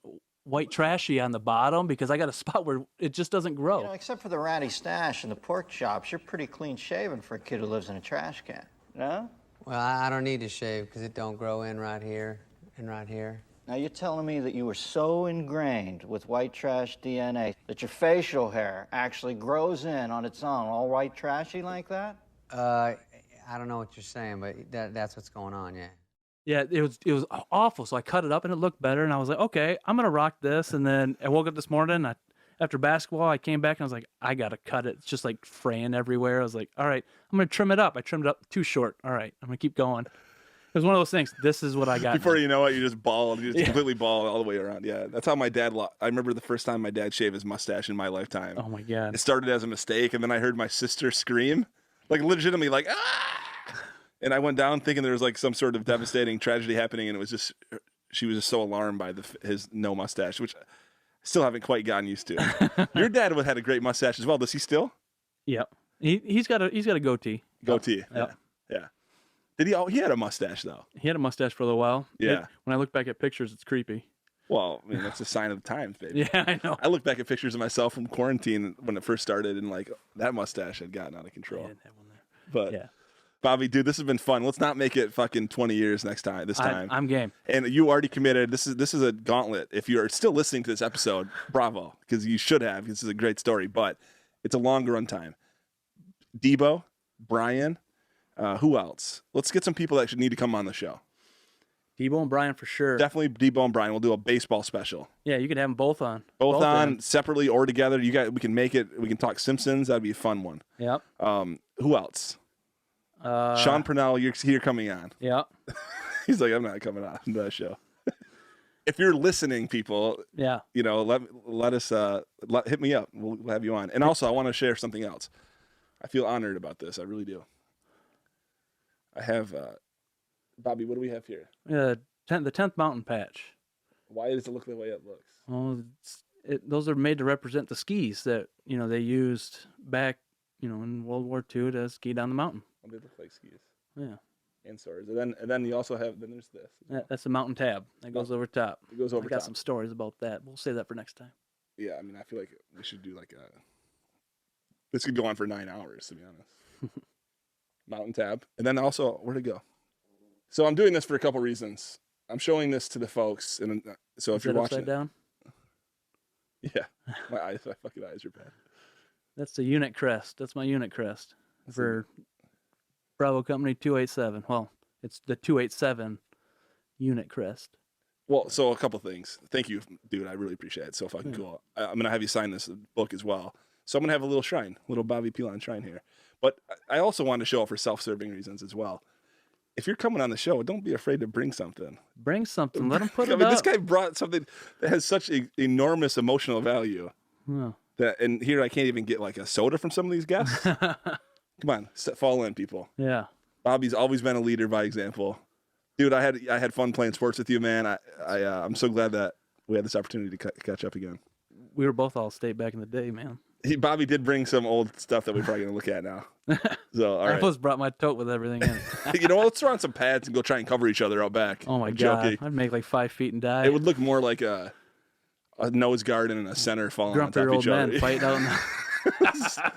white trashy on the bottom because I got a spot where it just doesn't grow. Except for the ratty stash and the pork chops, you're pretty clean shaven for a kid who lives in a trash can. No? Well, I don't need to shave because it don't grow in right here and right here. Now you're telling me that you were so ingrained with white trash DNA that your facial hair actually grows in on its own, all white trashy like that? I don't know what you're saying, but that's what's going on, yeah. Yeah, it was awful. So I cut it up and it looked better, and I was like, okay, I'm gonna rock this. And then I woke up this morning. After basketball, I came back and I was like, I gotta cut it. It's just like fraying everywhere. I was like, all right, I'm gonna trim it up. I trimmed it up too short. All right, I'm gonna keep going. It was one of those things. This is what I got. Before you know it, you just bald. You just completely bald all the way around. Yeah, that's how my dad. I remember the first time my dad shaved his mustache in my lifetime. Oh my god! It started as a mistake, and then I heard my sister scream, like legitimately, like ah! And I went down thinking there was like some sort of devastating tragedy happening, and it was just she was just so alarmed by his no mustache, which I still haven't quite gotten used to. Your dad had a great mustache as well. Does he still? Yep. He's got a goatee. Goatee. Yep. Yeah. Did he? Oh, he had a mustache though. He had a mustache for a little while. Yeah. When I look back at pictures, it's creepy. Well, that's a sign of the times, baby. Yeah, I know. I look back at pictures of myself from quarantine when it first started, and like that mustache had gotten out of control. I didn't have one there. But yeah. Bobby, dude, this has been fun. Let's not make it fucking 20 years this time. I'm game. And you already committed. This is a gauntlet. If you're still listening to this episode, bravo, because you should have. This is a great story, but it's a longer run time. Debo, Brian, who else? Let's get some people that should need to come on the show. Debo and Brian for sure. Definitely Debo and Brian. We'll do a baseball special. Yeah, you could have them both on. Both on separately or together. We can make it. We can talk Simpsons. That'd be a fun one. Yep. Who else? Sean Purnell, you're coming on. Yeah. He's like, I'm not coming on that show. If you're listening, people, Yeah. let us hit me up. We'll have you on. And also, I want to share something else. I feel honored about this. I really do. I have Bobby. What do we have here? The 10th Mountain Patch. Why does it look the way it looks? Well, those are made to represent the skis that they used back in World War II to ski down the mountain. Well, they look like skis. Yeah. And swords. And then you also have there's this. That's the mountain tab that goes over top. It goes over I got top. some stories about that. We'll save that for next time. Yeah, I mean, I feel like we should do this could go on for 9 hours, to be honest. Mountain tab. And then also, where'd it go? So I'm doing this for a couple reasons. I'm showing this to the folks, and so if you're watching upside down? Yeah. My fucking eyes are bad. That's the unit crest. That's my unit crest for Bravo Company 287. Well, it's the 287 unit crest. Well, so a couple things. Thank you, dude. I really appreciate it. It's so fucking cool. I'm going to have you sign this book as well. So I'm going to have a little shrine, little Bobby PILON shrine here. But I also want to show it for self-serving reasons as well. If you're coming on the show, don't be afraid to bring something. Bring something. Let them put it I mean, up. this guy brought something that has such enormous emotional value. Yeah. And here I can't even get like a soda from some of these guests. Come on, fall in, people. Yeah. Bobby's always been a leader by example. Dude, I had fun playing sports with you, man. I'm so glad that we had this opportunity to catch up again. We were both All-State back in the day, man. Bobby did bring some old stuff that we're probably going to look at now. So, all right. I almost brought my tote with everything in it. You know what? Let's throw on some pads and go try and cover each other out back. Oh, my I'm God. joking. I'd make like 5 feet and die. It would look more like a nose guard and a center falling Grumpy on top of old each other. men fight out in the...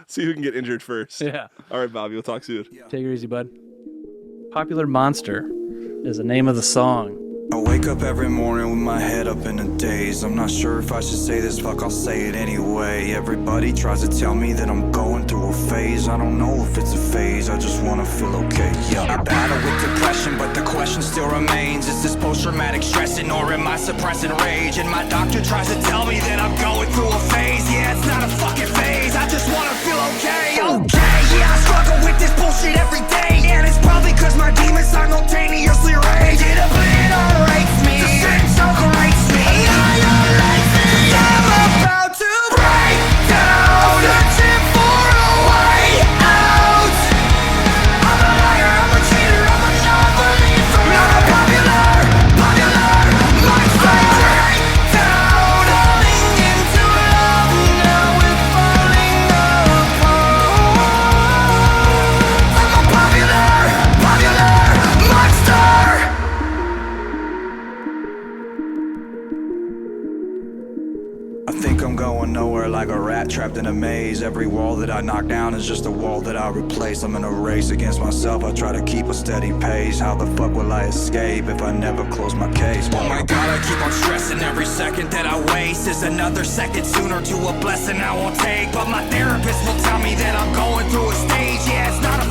See who can get injured first. Yeah. All right, Bobby. We'll talk soon. Take it easy, bud. Popular Monster is the name of the song. I wake up every morning with my head up in a daze. I'm not sure if I should say this, fuck, I'll say it anyway. Everybody tries to tell me that I'm going through a phase. I don't know if it's a phase, I just wanna feel okay, yeah. I battle with depression, but the question still remains. Is this post-traumatic stressing or am I suppressing rage? And my doctor tries to tell me that I'm going through a phase. Yeah, it's not a fucking phase, I just wanna feel okay, okay. Yeah, I struggle with this bullshit every day, and it's probably cause my demons simultaneously rage. It obliterates me, the sense operates me, annihilates me, 'cause I'm about to break down, searching for a way out. I'm a liar, I'm a cheater, I'm a non-believer, I'm a popular monster. Break down, falling into love, now we're falling apart. I'm a popular monster. I think I'm going nowhere like a rat trapped in a maze. Every wall that I knock down is just a wall that I replace. I'm in a race against myself, I try to keep a steady pace. How the fuck will I escape if I never close my case? Oh my god, I keep on stressing. Every second that I waste is another second sooner to a blessing I won't take. But my therapist will tell me that I'm going through a stage. Yeah, it's not a